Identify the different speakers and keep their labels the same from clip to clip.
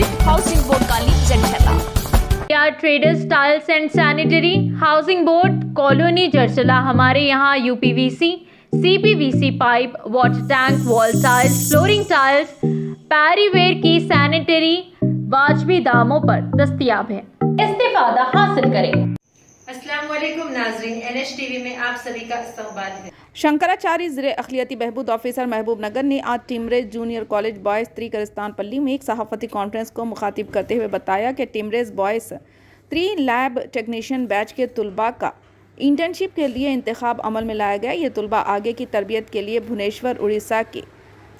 Speaker 1: Opposite housing board काली जंठला।
Speaker 2: Traders tiles and sanitary housing board colony जरचला। हमारे यहाँ UPVC, CPVC pipe, water tank, wall tiles, flooring tiles, Parryware की sanitary वाजबी दामों पर दस्तयाब है। इस्तेफादा हासिल करें।
Speaker 3: अस्सलाम वालेकुम नाजरीन, NH टीवी में आप सभी का इस्तकबाल है।
Speaker 4: शंकराचार्य ज़िले अखिलियती बहबूद ऑफिसर महबूब नगर ने आज टिमरेज जूनियर कॉलेज बॉयज़ त्रिकरिस्तान पल्ली में एक सहाफ़ती कॉन्फ्रेंस को मुखातिब करते हुए बताया कि टिमरेज बॉयज़ त्रि लैब टेक्नीशियन बैच के तुलबा का इंटर्नशिप के लिए इंतखाब अमल में लाया गया। ये तुलबा आगे की तरबियत के लिए भुवनेश्वर उड़ीसा के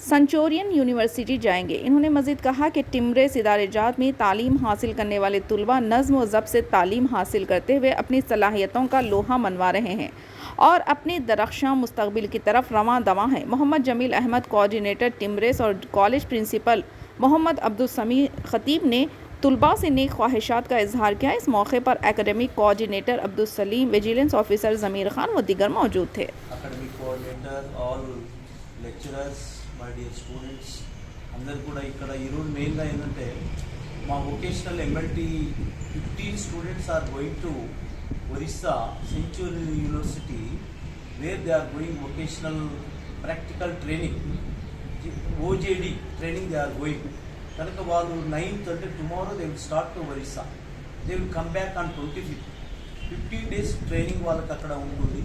Speaker 4: सेंचुरियन यूनिवर्सिटी जाएंगे। इन्होंने मज़ीद कहा कि टिमरेज इदारे-जात में तालीम हासिल करने वाले तुलबा नज़्म व ज़ब्त से तालीम हासिल करते हुए अपनी सलाहियतों का लोहा मनवा रहे हैं और अपने दरख्शां मुस्तकबिल की तरफ रवां दवां हैं। मोहम्मद जमील अहमद कोऑर्डिनेटर टिमरेज और कॉलेज प्रिंसिपल मोहम्मद अब्दुल समी खतीब ने तुलबा से नेक ख्वाहिशात का इजहार किया। इस मौके पर academic coordinator Abdul Salim, vigilance officer Zameer Khan व दीगर मौजूद थे।
Speaker 5: academic coordinator, all lecturers, my dear students, అందరు కూడా ఇక్కడ ఈరోజు మెయిన్గా ఏంటంటే మా vocational MLT 15 students are going to Orissa century university where they are going vocational practical training, OJD training they are going. కనుక వాళ్ళు 9th అంటే tomorrow they will start to Orissa, they will come back on 25th. 15 days training వాళ్ళకి అక్కడ ఉంటుంది.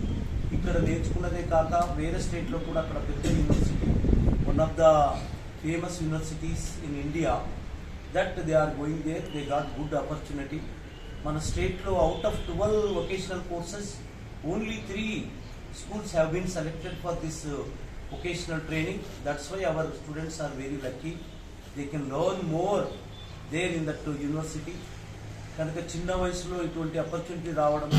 Speaker 5: ఇక్కడ నేర్చుకున్నదే కాక వేరే స్టేట్లో కూడా అక్కడ పెద్ద university, one of the famous universities in India, that they are going there. They got good opportunity. మన స్టేట్లో out of 12 vocational courses only 3 schools have been selected for this vocational training. That's why our students are very lucky. They can learn more there in that university. కనుక చిన్న వయసులో ఇటువంటి opportunity రావడం,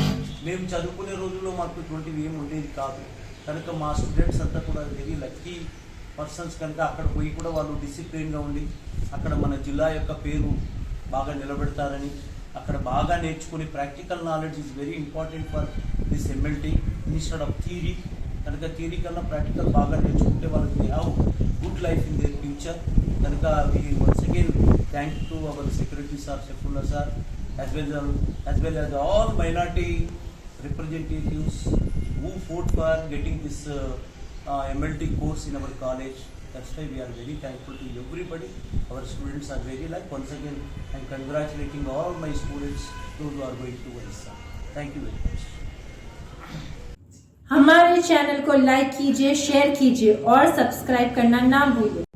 Speaker 5: మేము చదువుకునే రోజుల్లో మాకు ఇటువంటివి ఏమి ఉండేది కాదు. కనుక మా స్టూడెంట్స్ అంతా కూడా వెరీ లక్కీ పర్సన్స్. కనుక అక్కడ పోయి కూడా వాళ్ళు డిసిప్లిన్గా ఉండి అక్కడ మన జిల్లా యొక్క పేరు బాగా నిలబెడతారని, అక్కడ బాగా నేర్చుకుని practical knowledge is very important for this MLT instead of theory. కనుక థియరీ కన్నా ప్రాక్టికల్ బాగా నేర్చుకుంటే వాళ్ళకి they have good life in their future. కనుక we once again thank to our secretary sir Shafullah sir, as well as all minority representatives who fought for getting this MLT course in our college. That's why we are very thankful to everybody. Our students are very like. Once again, I am congratulating all my students those who are going to Orissa. Thank you very much.
Speaker 6: हमारे channel को like कीजिए, share कीजिए और subscribe करना ना भूलिए।